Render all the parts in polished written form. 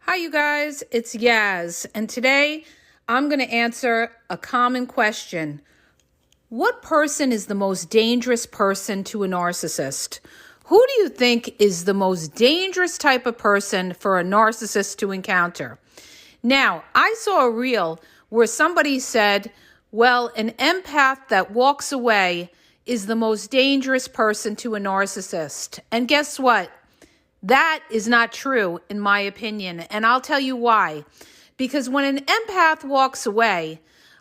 Hi, you guys. It's Yaz, and today I'm going to answer a common question. What person is the most dangerous person to a narcissist? Who do you think is the most dangerous type of person for a narcissist to encounter? Now, I saw a reel where somebody said, well, an empath that walks away is the most dangerous person to a narcissist. And guess what? That is not true, in my opinion, and I'll tell you why. Because when an empath walks away,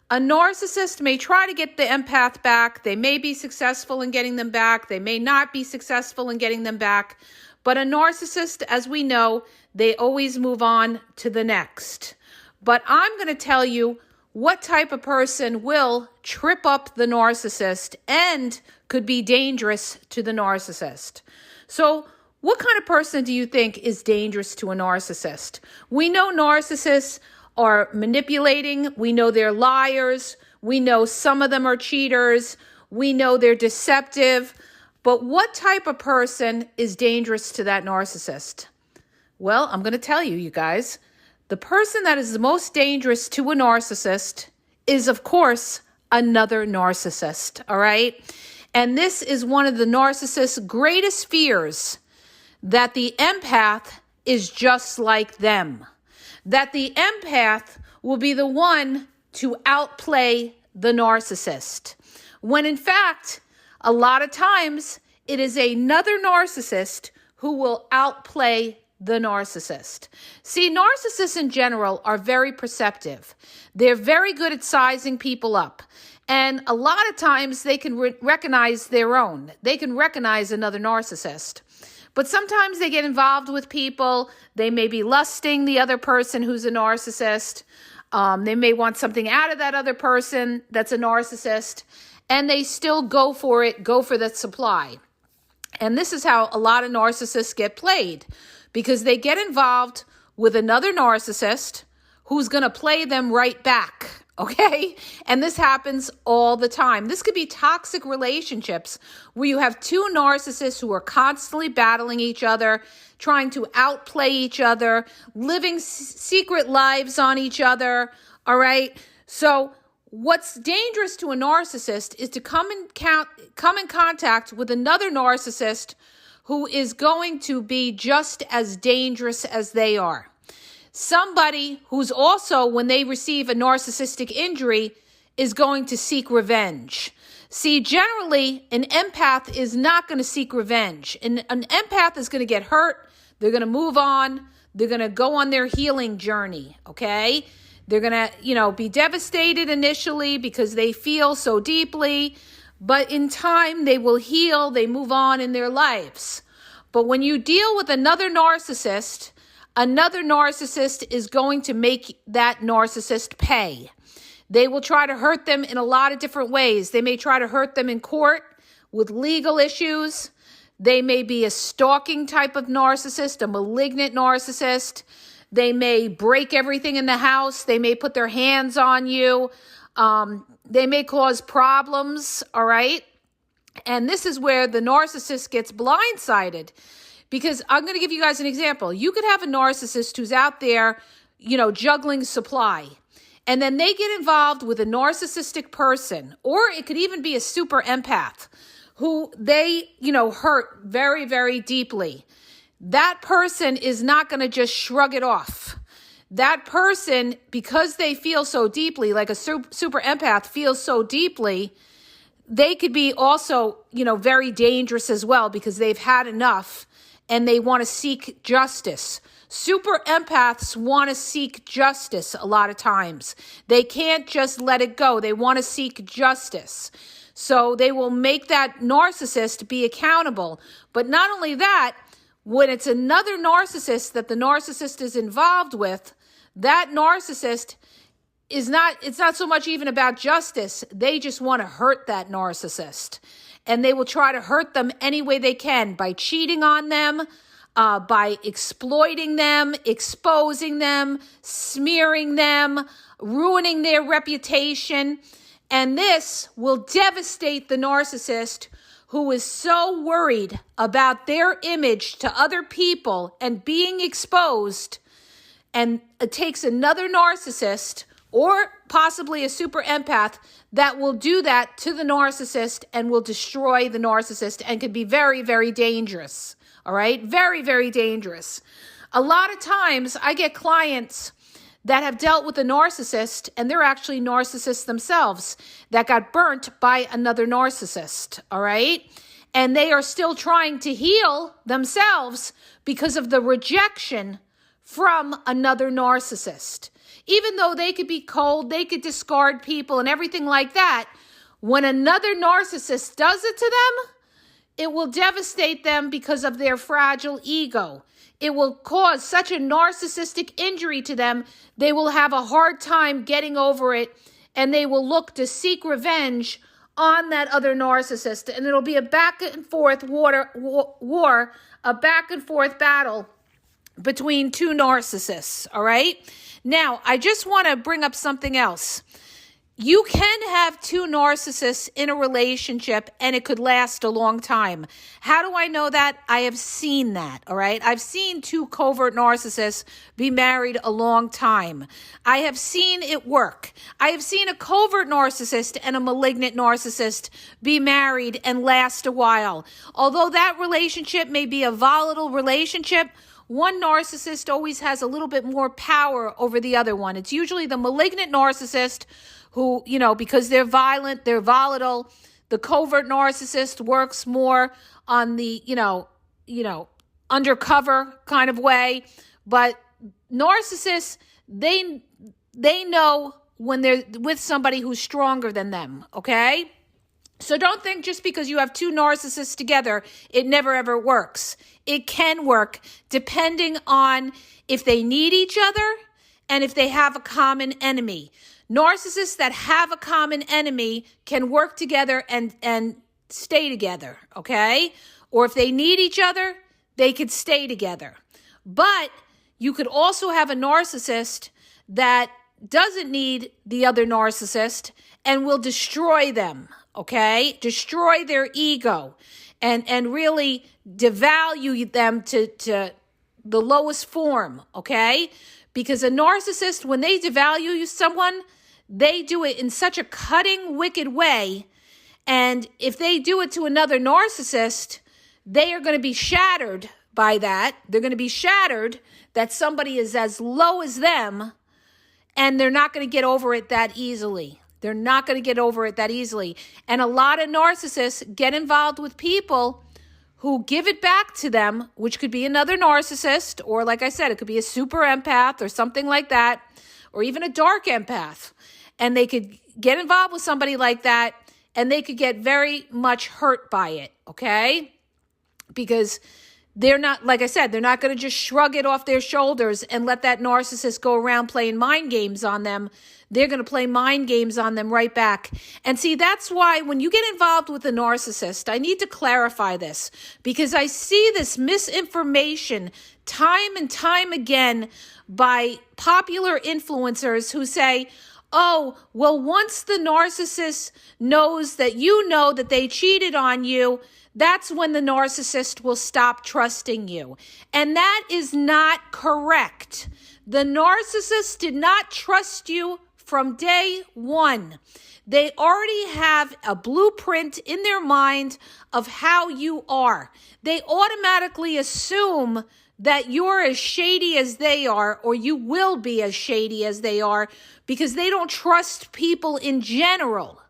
a narcissist may try to get the empath back. They may be successful in getting them back. They may not be successful in getting them back. But a narcissist, as we know, they always move on to the next. But I'm going to tell you what type of person will trip up the narcissist and could be dangerous to the narcissist. So, what kind of person do you think is dangerous to a narcissist? We know narcissists are manipulating. We know they're liars. We know some of them are cheaters. We know they're deceptive. But what type of person is dangerous to that narcissist? Well, I'm going to tell you, you guys. The person that is the most dangerous to a narcissist is, of course, another narcissist, all right? And this is one of the narcissist's greatest fears, that the empath is just like them, that the empath will be the one to outplay the narcissist, when in fact, a lot of times it is another narcissist who will outplay the narcissist. See, narcissists in general are very perceptive. They're very good at sizing people up. And a lot of times they can recognize their own. They can recognize another narcissist. But sometimes they get involved with people. They may be lusting the other person who's a narcissist. They may want something out of that other person that's a narcissist. And they still go for it, go for the supply. And this is how a lot of narcissists get played, because they get involved with another narcissist who's going to play them right back. Okay? And this happens all the time. This could be toxic relationships where you have two narcissists who are constantly battling each other, trying to outplay each other, living secret lives on each other. All right? So what's dangerous to a narcissist is to come in contact with another narcissist who is going to be just as dangerous as they are. Somebody who's also, when they receive a narcissistic injury, is going to seek revenge. See, generally, an empath is not going to seek revenge. An empath is going to get hurt. They're going to move on. They're going to go on their healing journey, okay? They're going to, be devastated initially because they feel so deeply. But in time, they will heal. They move on in their lives. But when you deal with another narcissist is going to make that narcissist pay. They will try to hurt them in a lot of different ways. They may try to hurt them in court with legal issues. They may be a stalking type of narcissist, a malignant narcissist. They may break everything in the house. They may put their hands on you. They may cause problems, all right? And this is where the narcissist gets blindsided. Because I'm going to give you guys an example. You could have a narcissist who's out there, juggling supply. And then they get involved with a narcissistic person. Or it could even be a super empath who they, hurt very, very deeply. That person is not going to just shrug it off. That person, because they feel so deeply, like a super empath feels so deeply, they could be also, very dangerous as well because they've had enough. And they want to seek justice. Super empaths want to seek justice a lot of times. They can't just let it go. They want to seek justice. So they will make that narcissist be accountable. But not only that, when it's another narcissist that the narcissist is involved with, that narcissist it's not so much even about justice. They just want to hurt that narcissist. And they will try to hurt them any way they can by cheating on them, by exploiting them, exposing them, smearing them, ruining their reputation. And this will devastate the narcissist who is so worried about their image to other people and being exposed. And it takes another narcissist or possibly a super empath that will do that to the narcissist and will destroy the narcissist and can be very, very dangerous. All right? Very, very dangerous. A lot of times I get clients that have dealt with a narcissist, and they're actually narcissists themselves that got burnt by another narcissist. All right? And they are still trying to heal themselves because of the rejection from another narcissist. Even though they could be cold, they could discard people and everything like that, when another narcissist does it to them, it will devastate them because of their fragile ego. It will cause such a narcissistic injury to them, they will have a hard time getting over it, and they will look to seek revenge on that other narcissist. And it'll be a back and forth war, a back and forth battle between two narcissists, all right? Now, I just want to bring up something else. You can have two narcissists in a relationship and it could last a long time. How do I know that? I have seen that, all right? I've seen two covert narcissists be married a long time. I have seen it work. I have seen a covert narcissist and a malignant narcissist be married and last a while. Although that relationship may be a volatile relationship, one narcissist always has a little bit more power over the other one. It's usually the malignant narcissist who, because they're violent, they're volatile. The covert narcissist works more on the, undercover kind of way. But narcissists, they know when they're with somebody who's stronger than them, okay? So don't think just because you have two narcissists together, it never ever works. It can work depending on if they need each other and if they have a common enemy. Narcissists that have a common enemy can work together and stay together, okay? Or if they need each other, they could stay together. But you could also have a narcissist that doesn't need the other narcissist and will destroy them, okay? Destroy their ego and really devalue them to the lowest form, okay? Because a narcissist, when they devalue someone, they do it in such a cutting, wicked way. And if they do it to another narcissist, they are going to be shattered by that. They're going to be shattered that somebody is as low as them, and they're not going to get over it that easily. They're not going to get over it that easily. And a lot of narcissists get involved with people who give it back to them, which could be another narcissist, or like I said, it could be a super empath or something like that, or even a dark empath. And they could get involved with somebody like that, and they could get very much hurt by it, okay? Because they're not, like I said, they're not going to just shrug it off their shoulders and let that narcissist go around playing mind games on them. They're going to play mind games on them right back. And see, that's why when you get involved with a narcissist, I need to clarify this, because I see this misinformation time and time again by popular influencers who say, oh, well, once the narcissist knows that you know that they cheated on you, that's when the narcissist will stop trusting you. And that is not correct. The narcissist did not trust you from day one. They already have a blueprint in their mind of how you are. They automatically assume that you're as shady as they are, or you will be as shady as they are, because they don't trust people in general.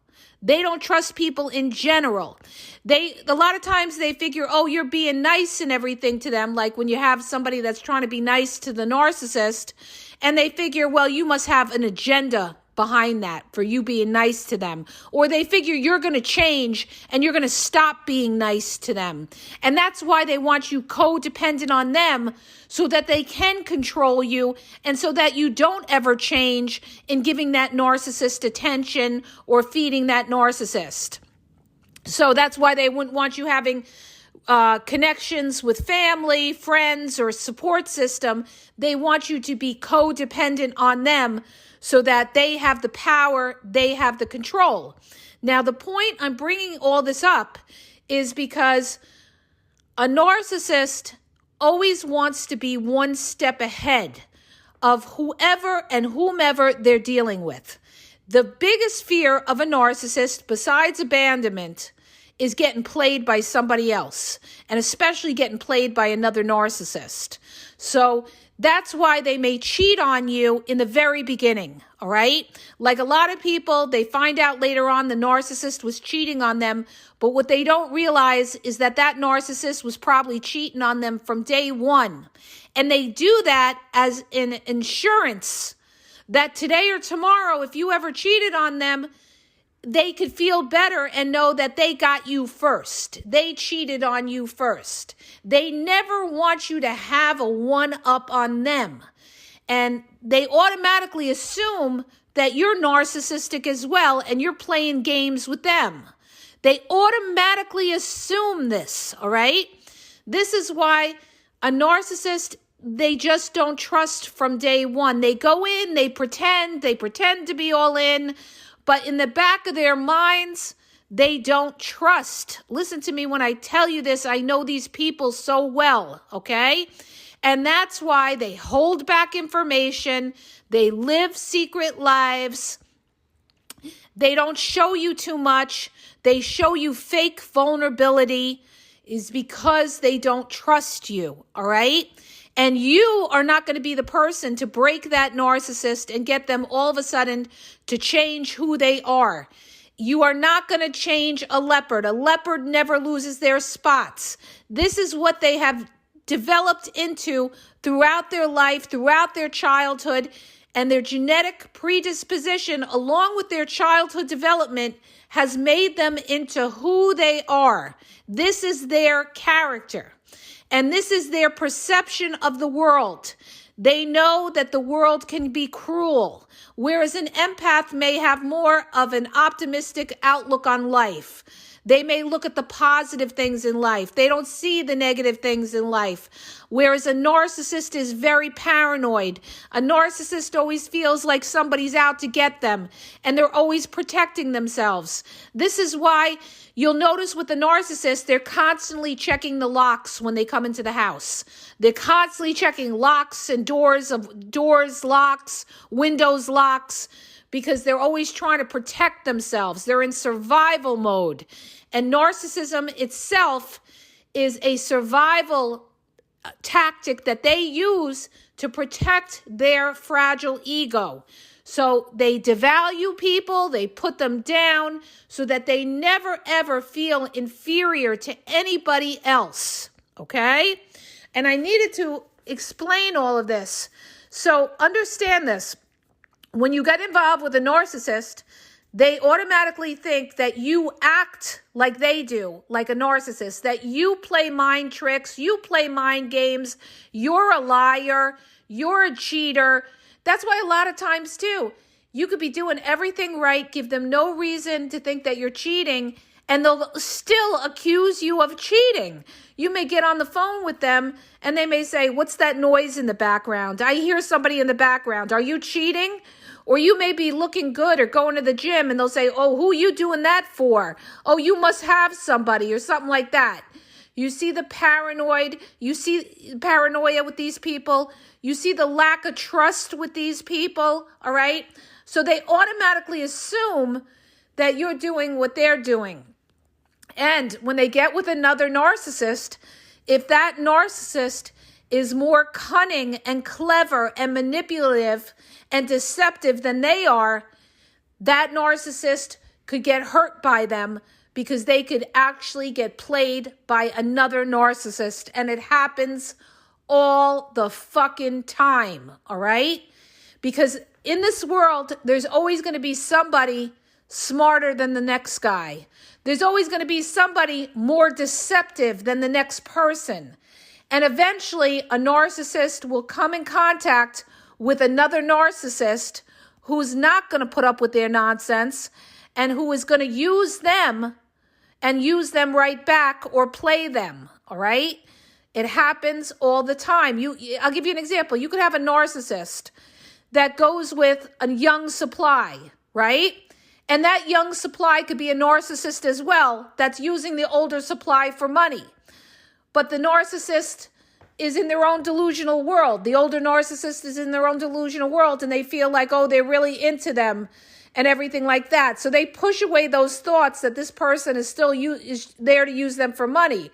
They don't trust people in general. A lot of times they figure, oh, you're being nice and everything to them. Like when you have somebody that's trying to be nice to the narcissist, and they figure, well, you must have an agenda behind that for you being nice to them. Or they figure you're going to change and you're going to stop being nice to them. And that's why they want you codependent on them, so that they can control you and so that you don't ever change in giving that narcissist attention or feeding that narcissist. So that's why they wouldn't want you having connections with family, friends, or support system. They want you to be codependent on them so that they have the power, they have the control. Now, the point I'm bringing all this up is because a narcissist always wants to be one step ahead of whoever and whomever they're dealing with. The biggest fear of a narcissist, besides abandonment, is getting played by somebody else, and especially getting played by another narcissist. So that's why they may cheat on you in the very beginning, all right? Like a lot of people, they find out later on the narcissist was cheating on them, but what they don't realize is that that narcissist was probably cheating on them from day one. And they do that as an insurance that today or tomorrow, if you ever cheated on them, they could feel better and know that they got you first. They cheated on you first. They never want you to have a one-up on them. And they automatically assume that you're narcissistic as well and you're playing games with them. They automatically assume this, all right? This is why a narcissist, they just don't trust from day one. They go in, they pretend to be all in, but in the back of their minds, they don't trust. Listen to me when I tell you this. I know these people so well, okay? And that's why they hold back information. They live secret lives. They don't show you too much. They show you fake vulnerability, is because they don't trust you, all right? And you are not going to be the person to break that narcissist and get them all of a sudden to change who they are. You are not going to change a leopard. A leopard never loses their spots. This is what they have developed into throughout their life, throughout their childhood, and their genetic predisposition, along with their childhood development, has made them into who they are. This is their character. And this is their perception of the world. They know that the world can be cruel, whereas an empath may have more of an optimistic outlook on life. They may look at the positive things in life. They don't see the negative things in life. Whereas a narcissist is very paranoid. A narcissist always feels like somebody's out to get them, and they're always protecting themselves. This is why you'll notice with the narcissist, they're constantly checking the locks when they come into the house. They're constantly checking locks and doors, locks, windows, locks, because they're always trying to protect themselves. They're in survival mode. And narcissism itself is a survival tactic that they use to protect their fragile ego. So they devalue people, they put them down so that they never ever feel inferior to anybody else, okay? And I needed to explain all of this. So understand this. When you get involved with a narcissist, they automatically think that you act like they do, like a narcissist, that you play mind tricks, you play mind games, you're a liar, you're a cheater. That's why a lot of times, too, you could be doing everything right, give them no reason to think that you're cheating, and they'll still accuse you of cheating. You may get on the phone with them, and they may say, "What's that noise in the background? I hear somebody in the background. Are you cheating?" Or you may be looking good or going to the gym, and they'll say, "Oh, who are you doing that for? Oh, you must have somebody," or something like that. You see the you see paranoia with these people. You see the lack of trust with these people, all right? So they automatically assume that you're doing what they're doing. And when they get with another narcissist, if that narcissist is more cunning and clever and manipulative and deceptive than they are, that narcissist could get hurt by them because they could actually get played by another narcissist. And it happens all the fucking time, all right? Because in this world, there's always going to be somebody smarter than the next guy. There's always going to be somebody more deceptive than the next person. And eventually, a narcissist will come in contact with another narcissist who's not going to put up with their nonsense and who is going to use them and use them right back or play them, all right? It happens all the time. I'll give you an example. You could have a narcissist that goes with a young supply, right? And that young supply could be a narcissist as well that's using the older supply for money. But the narcissist is in their own delusional world. The older narcissist is in their own delusional world, and they feel like, oh, they're really into them and everything like that. So they push away those thoughts that this person is still is there to use them for money.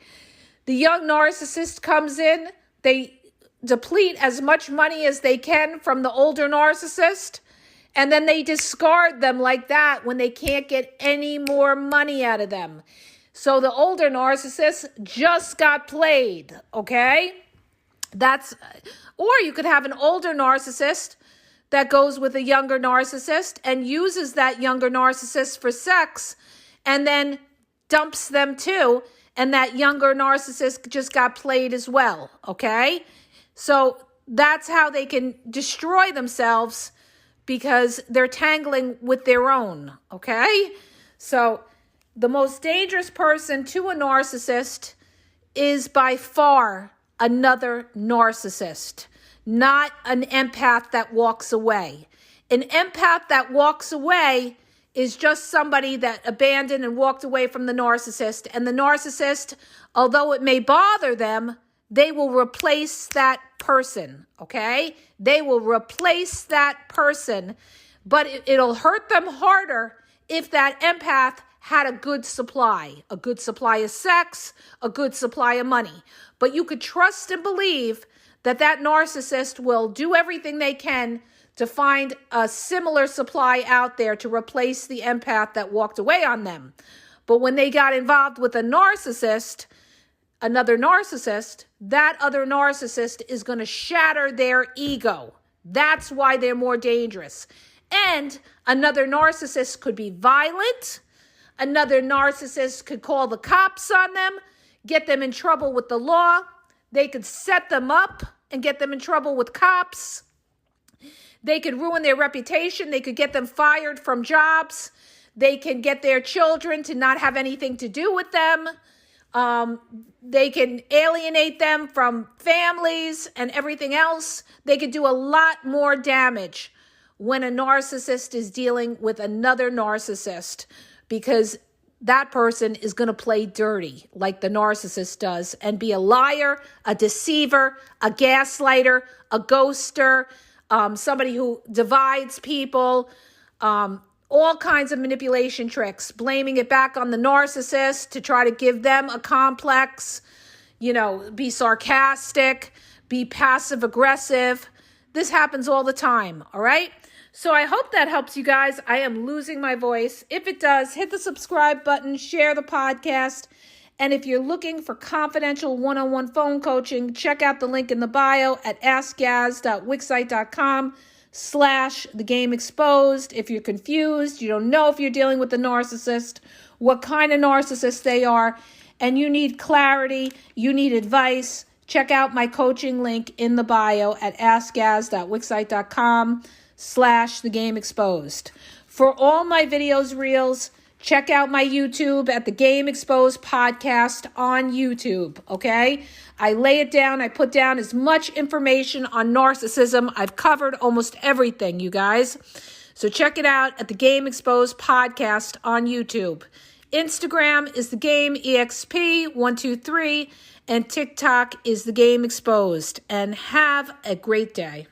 The young narcissist comes in, they deplete as much money as they can from the older narcissist, and then they discard them like that when they can't get any more money out of them. So the older narcissist just got played, okay? Or you could have an older narcissist that goes with a younger narcissist and uses that younger narcissist for sex and then dumps them too, and that younger narcissist just got played as well, okay? So that's how they can destroy themselves, because they're tangling with their own, okay? So the most dangerous person to a narcissist is by far another narcissist, not an empath that walks away. An empath that walks away is just somebody that abandoned and walked away from the narcissist. And the narcissist, although it may bother them, they will replace that person, okay? They will replace that person, but it'll hurt them harder if that empath had a good supply of sex, a good supply of money. But you could trust and believe that that narcissist will do everything they can to find a similar supply out there to replace the empath that walked away on them. But when they got involved with a narcissist, another narcissist, that other narcissist is going to shatter their ego. That's why they're more dangerous. And another narcissist could be violent. Another narcissist could call the cops on them, get them in trouble with the law. They could set them up and get them in trouble with cops. They could ruin their reputation. They could get them fired from jobs. They can get their children to not have anything to do with them. They can alienate them from families and everything else. They could do a lot more damage when a narcissist is dealing with another narcissist, because that person is going to play dirty like the narcissist does and be a liar, a deceiver, a gaslighter, a ghoster, somebody who divides people, all kinds of manipulation tricks, blaming it back on the narcissist to try to give them a complex, be sarcastic, be passive aggressive. This happens all the time, all right? So I hope that helps you guys. I am losing my voice. If it does, hit the subscribe button, share the podcast. And if you're looking for confidential one-on-one phone coaching, check out the link in the bio at askgaz.wixsite.com/thegameexposed. If you're confused, you don't know if you're dealing with a narcissist, what kind of narcissist they are, and you need clarity, you need advice, check out my coaching link in the bio at askgaz.wixsite.com/thegameexposed. For all my videos, reels, check out my YouTube at the Game Exposed podcast on YouTube, okay? I lay it down. I put down as much information on narcissism. I've covered almost everything, you guys. So check it out at the Game Exposed podcast on YouTube. Instagram is the Game EXP123, and TikTok is the Game Exposed. And have a great day.